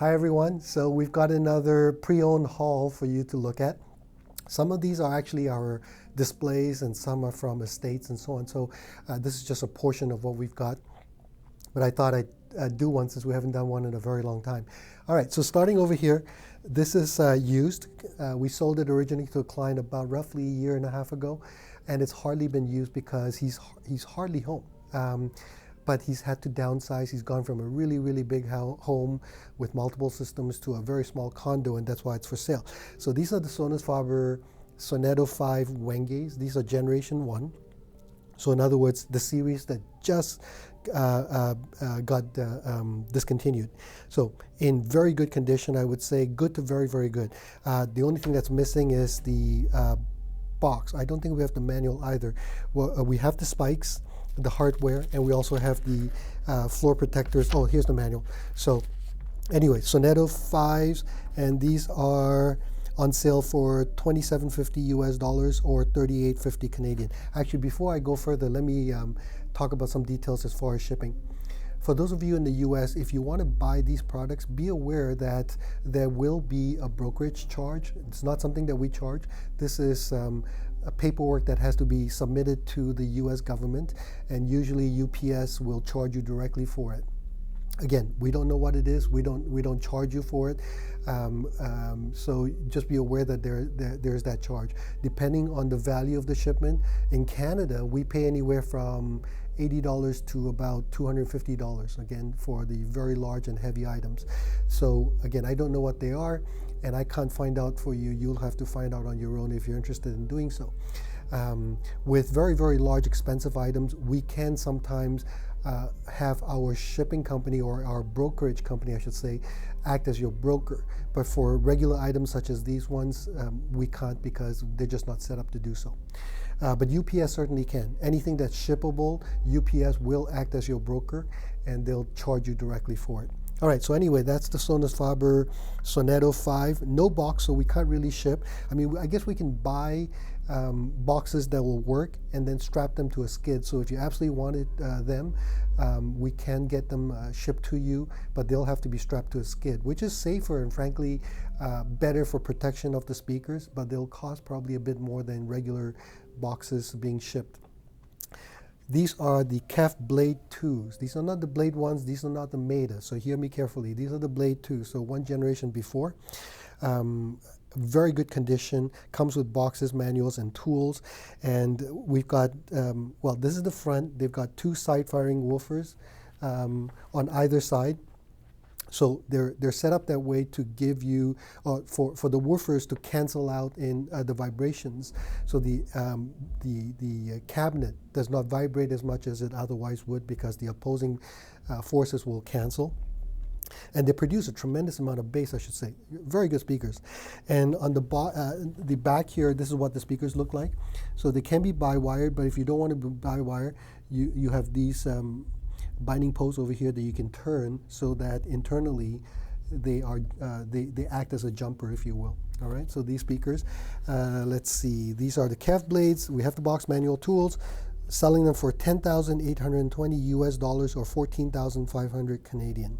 Hi everyone. So we've got another pre-owned haul for you to look at. Some of these are actually our displays and some are from estates and so on. So this is just a portion of what we've got. But I thought I'd do one since we haven't done one in a very long time. All right, so starting over here, this is used. We sold it originally to a client about roughly a year and a half ago, and it's hardly been used because he's hardly home. But he's had to downsize. He's gone from a really, really big home with multiple systems to a very small condo, and that's why it's for sale. So these are the Sonus Faber Sonetto 5 Wenges. These are generation 1. So in other words, the series that just got discontinued. So in very good condition, I would say good to very, very good. The only thing that's missing is the box. I don't think we have the manual either. Well, we have the spikes, the hardware, and we also have the floor protectors. Oh, here's the manual. So anyway, Sonetto 5s, and these are on sale for $27.50 US or $38.50 Canadian. Actually, before I go further, let me talk about some details as far as shipping. For those of you in the US, if you want to buy these products, be aware that there will be a brokerage charge. It's not something that we charge. This is a paperwork that has to be submitted to the US government, and usually UPS will charge you directly for it. Again, we don't know what it is. We don't charge you for it. So just be aware that there's that charge. Depending on the value of the shipment, in Canada, we pay anywhere from $80 to about $250, again, for the very large and heavy items. So again, I don't know what they are, and I can't find out for you. You'll have to find out on your own if you're interested in doing so. With very, very large, expensive items, we can sometimes have our shipping company, or our brokerage company, I should say, act as your broker. But for regular items such as these ones, we can't because they're just not set up to do so. But UPS certainly can. Anything that's shippable, UPS will act as your broker, and they'll charge you directly for it. All right, so anyway, that's the Sonus Faber Sonetto 5. No box, so we can't really ship. I mean, I guess we can buy boxes that will work and then strap them to a skid. So if you absolutely wanted them, we can get them shipped to you, but they'll have to be strapped to a skid, which is safer and frankly better for protection of the speakers, but they'll cost probably a bit more than regular boxes being shipped. These are the KEF Blade 2s. These are not the Blade 1s. These are not the Meta. So hear me carefully. These are the Blade 2s. So one generation before. Very good condition. Comes with boxes, manuals, and tools. And we've got, well, this is the front. They've got 2 side-firing woofers on either side. So they're set up that way to give you, for the woofers to cancel out in the vibrations. So the cabinet does not vibrate as much as it otherwise would because the opposing forces will cancel. And they produce a tremendous amount of bass, I should say. Very good speakers. And on the back here, this is what the speakers look like. So they can be bi-wired, but if you don't want to be bi-wire, you have these binding posts over here that you can turn so that internally they act as a jumper, if you will. All right, so these speakers, let's see, these are the KEF blades. We have the box, manual, tools, selling them for $10,820 US or 14,500 Canadian.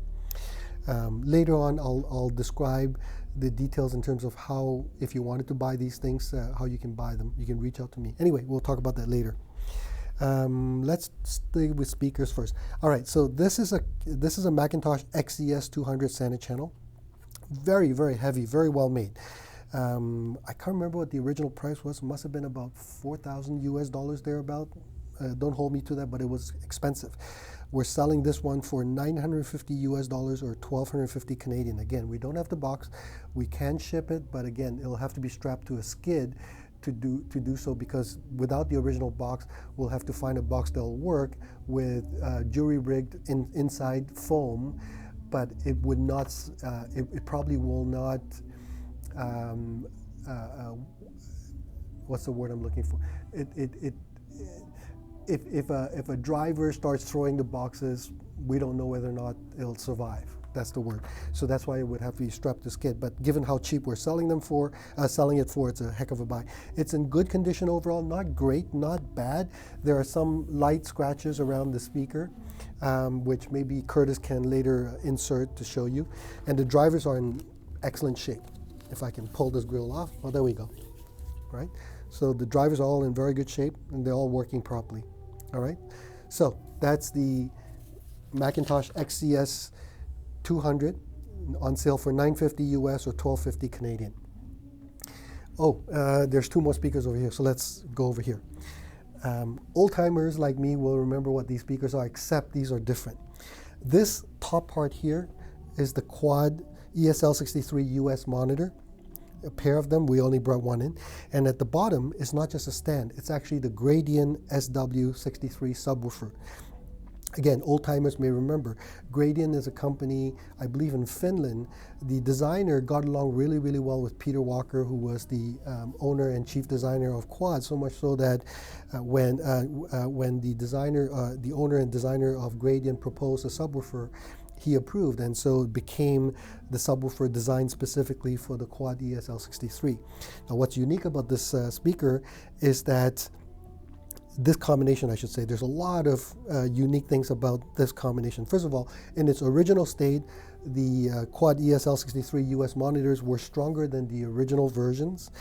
Later on, I'll describe the details in terms of how, if you wanted to buy these things, how you can buy them. You can reach out to me. Anyway, we'll talk about that later. Let's stay with speakers first. All right, so this is a McIntosh XES 200 Santa channel. Very, very heavy, very well made. I can't remember what the original price was. It must have been about $4,000 US thereabout. Don't hold me to that, but it was expensive. We're selling this one for $950 US or 1,250 Canadian. Again, we don't have the box. We can ship it, but again, it'll have to be strapped to a skid to do so, because without the original box, we'll have to find a box that'll work with jury-rigged inside foam, but it would not. It probably will not. What's the word I'm looking for? If a driver starts throwing the boxes, we don't know whether or not it'll survive. That's the word. So that's why it would have to be strapped to skid. But given how cheap we're selling it for, it's a heck of a buy. It's in good condition overall, not great, not bad. There are some light scratches around the speaker, which maybe Curtis can later insert to show you. And the drivers are in excellent shape. If I can pull this grill off, well, there we go, right? So the drivers are all in very good shape and they're all working properly, all right? So that's the McIntosh XCS 200 on sale for $950 US or $1250 Canadian. Oh, there's two more speakers over here, so let's go over here. Old timers like me will remember what these speakers are, except these are different. This top part here is the quad ESL63 US monitor. A pair of them, we only brought one in. And at the bottom is not just a stand, it's actually the Gradient SW63 subwoofer. Again, old timers may remember, Gradient is a company, I believe in Finland. The designer got along really, really well with Peter Walker, who was the owner and chief designer of Quad, so much so that when the owner and designer of Gradient proposed a subwoofer, he approved, and so it became the subwoofer designed specifically for the Quad ESL63. Now, what's unique about this speaker is that this combination, I should say, there's a lot of unique things about this combination. First of all, in its original state, the Quad ESL63 US monitors were stronger than the original versions,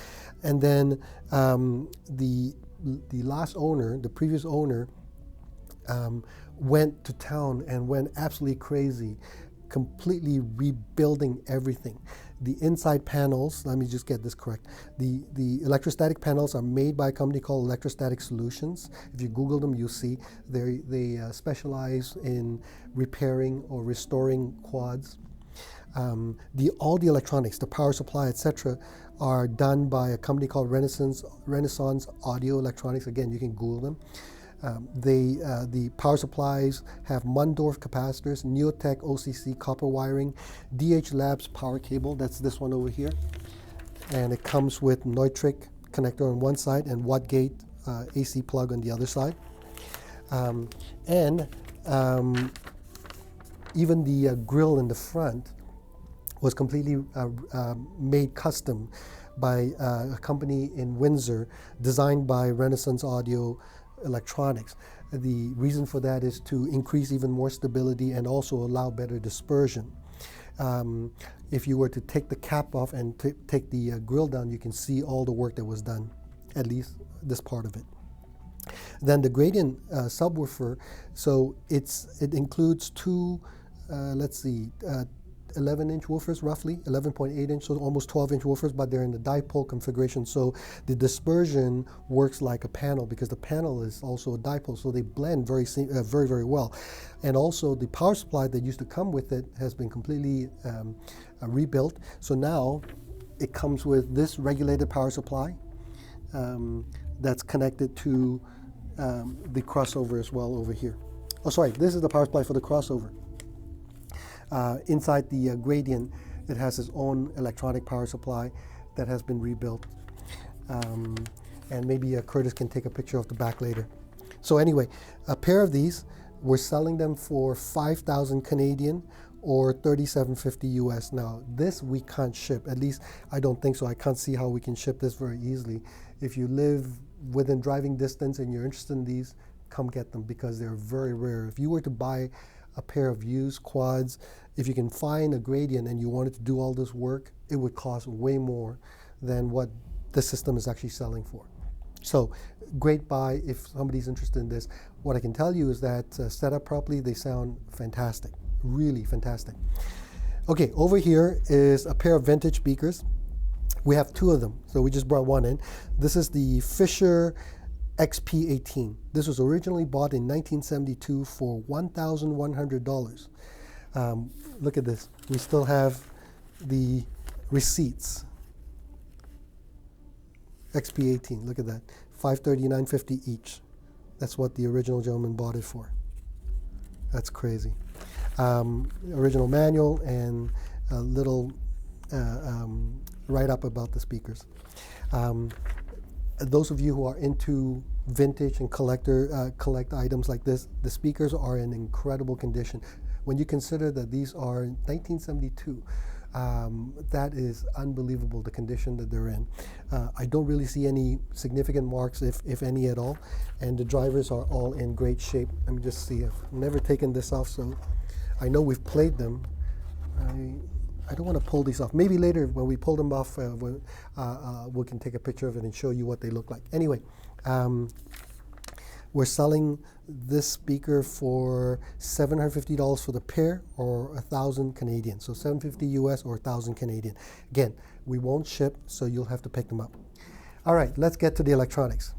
and then the last owner, the previous owner, went to town and went absolutely crazy, completely rebuilding everything. The inside panels, let me just get this correct. The electrostatic panels are made by a company called Electrostatic Solutions. If you Google them, you'll see they specialize in repairing or restoring quads. All the electronics, the power supply, etc., are done by a company called Renaissance Audio Electronics. Again, you can Google them. The power supplies have Mundorf capacitors, Neotech OCC copper wiring, DH Labs power cable, that's this one over here. And it comes with Neutrik connector on one side and Wattgate AC plug on the other side. Even the grill in the front was completely made custom by a company in Windsor, designed by Renaissance Audio Electronics. The reason for that is to increase even more stability and also allow better dispersion. If you were to take the cap off and take the grill down, you can see all the work that was done, at least this part of it. Then the Gradient subwoofer, so it includes two, 11-inch woofers, roughly 11.8 inch, so almost 12-inch woofers, but they're in the dipole configuration, so the dispersion works like a panel because the panel is also a dipole, so they blend very, very well. And also the power supply that used to come with it has been completely rebuilt, so now it comes with this regulated power supply that's connected to the crossover as well over here. Oh, sorry, this is the power supply for the crossover. Inside the Gradient, it has its own electronic power supply that has been rebuilt. And maybe Curtis can take a picture of the back later. So anyway, a pair of these, we're selling them for 5,000 Canadian or $37.50 US. Now, this we can't ship, at least I don't think so. I can't see how we can ship this very easily. If you live within driving distance and you're interested in these, come get them because they're very rare. If you were to buy a pair of used quads, if you can find a Gradient and you wanted to do all this work, it would cost way more than what the system is actually selling for. So great buy if somebody's interested in this. What I can tell you is that set up properly, they sound fantastic, really fantastic. Okay, over here is a pair of vintage speakers. We have two of them, so we just brought one in. This is the Fisher XP18. This was originally bought in 1972 for $1,100. Look at this. We still have the receipts. XP18, look at that. $539.50 each. That's what the original gentleman bought it for. That's crazy. Original manual and a little write-up about the speakers. Those of you who are into vintage and collect items like this, the speakers are in incredible condition. when you consider that these are 1972, that is unbelievable, the condition that they're in. I don't really see any significant marks, if any at all, and the drivers are all in great shape. Let me just see. I've never taken this off, so I know we've played them. I don't want to pull these off. Maybe later when we pull them off, we can take a picture of it and show you what they look like. Anyway, we're selling this speaker for $750 for the pair, or 1,000 Canadian. So $750 US or 1,000 Canadian. Again, we won't ship, so you'll have to pick them up. All right, let's get to the electronics.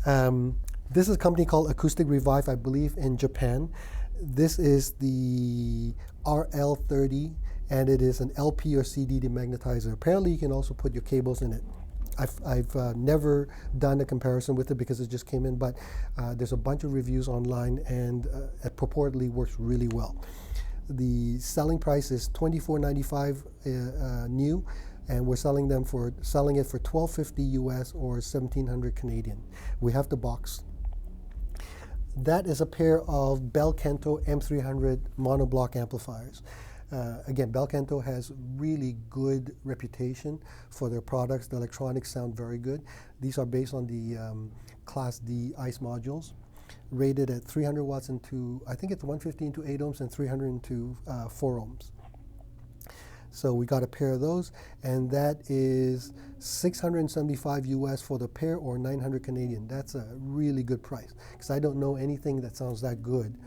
This is a company called Acoustic Revive, I believe, in Japan. This is the RL30, and it is an LP or CD demagnetizer. Apparently, you can also put your cables in it. I've never done a comparison with it because it just came in, but there's a bunch of reviews online, and it purportedly works really well. The selling price is $24.95 new, and we're selling it for $12.50 US or 1,700 Canadian. We have the box. That is a pair of Bel Canto M300 monoblock amplifiers. Again, Bel Canto has really good reputation for their products. The electronics sound very good. These are based on the Class D ICE modules, rated at 300 watts into, I think it's 150 into 8 ohms and 300 into 4 ohms. So we got a pair of those, and that is $675 US for the pair, or 900 Canadian. That's a really good price, because I don't know anything that sounds that good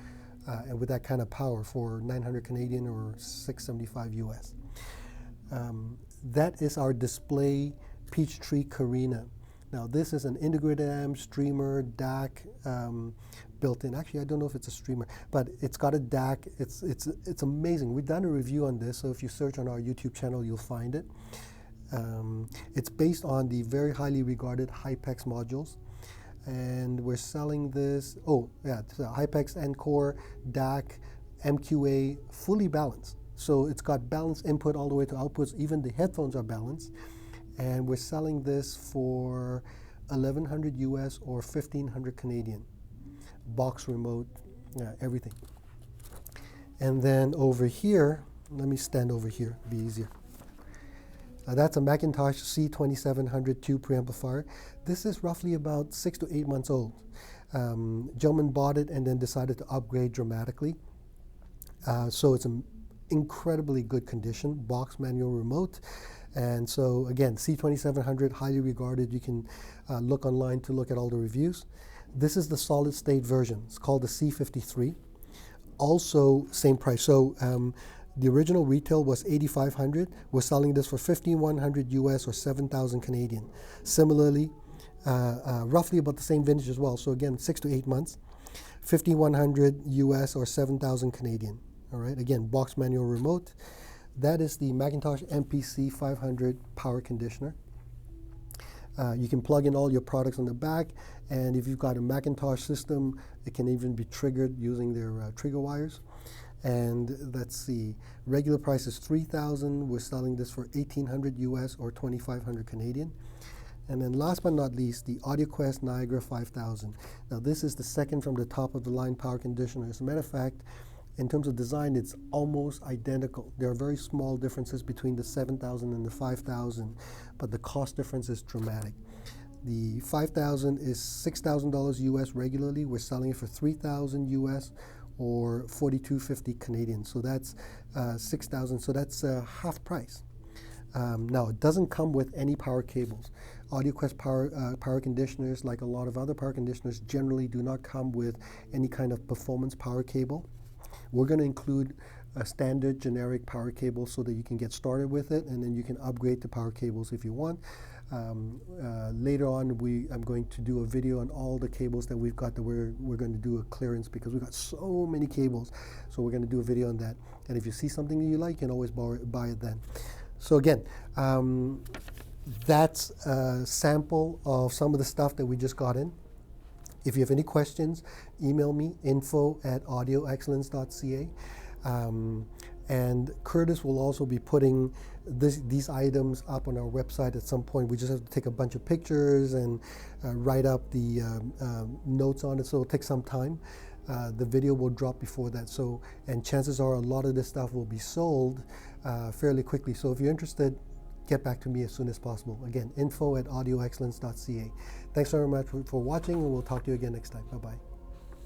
and with that kind of power for 900 Canadian or 675 US. That is our display Peachtree Carina. Now this is an integrated amp, streamer, DAC built in. Actually, I don't know if it's a streamer, but it's got a DAC. It's amazing. We've done a review on this, so if you search on our YouTube channel, you'll find it. It's based on the very highly regarded Hypex modules, and we're selling this. Oh yeah, it's a Hypex Encore DAC MQA, fully balanced. So it's got balanced input all the way to outputs. Even the headphones are balanced. And we're selling this for 1,100 US or 1,500 Canadian. Box, remote, everything. And then over here, let me stand over here, it'll be easier. That's a McIntosh C2700 tube preamplifier. This is roughly about 6 to 8 months old. Gentleman bought it and then decided to upgrade dramatically. So it's an incredibly good condition, box, manual, remote. And so again, C2700, highly regarded. You can look online to look at all the reviews. This is the solid state version. It's called the C53. Also same price. So the original retail was $8,500. We're selling this for $1,500 US or 7,000 Canadian. Similarly, roughly about the same vintage as well. So again, 6 to 8 months, $1,500 US or 7,000 Canadian. All right, again, box, manual, remote. That is the McIntosh MPC 500 power conditioner. You can plug in all your products on the back, and if you've got a McIntosh system, it can even be triggered using their trigger wires. And let's see, regular price is $3,000. We're selling this for $1,800 US or 2,500 Canadian. And then last but not least, the AudioQuest Niagara 5000. Now this is the second from the top of the line power conditioner. As a matter of fact, in terms of design, it's almost identical. There are very small differences between the 7,000 and the 5,000, but the cost difference is dramatic. The 5,000 is $6,000 US regularly. We're selling it for $3,000 US or 4,250 Canadian. So that's 6,000. So that's half price. Now it doesn't come with any power cables. AudioQuest power conditioners, like a lot of other power conditioners, generally do not come with any kind of performance power cable. We're going to include a standard generic power cable so that you can get started with it, and then you can upgrade to power cables if you want. Later on, I'm going to do a video on all the cables that we've got that we're going to do a clearance, because we've got so many cables. So we're going to do a video on that. And if you see something you like, you can always buy it then. So again, that's a sample of some of the stuff that we just got in. If you have any questions, email me, info@audioexcellence.ca. And Curtis will also be putting these items up on our website at some point. We just have to take a bunch of pictures and write up the notes on it, so it'll take some time. the video will drop before that. So, and chances are a lot of this stuff will be sold fairly quickly. So if you're interested, get back to me as soon as possible. Again, info@audioexcellence.ca. Thanks very much for watching, and we'll talk to you again next time. Bye-bye.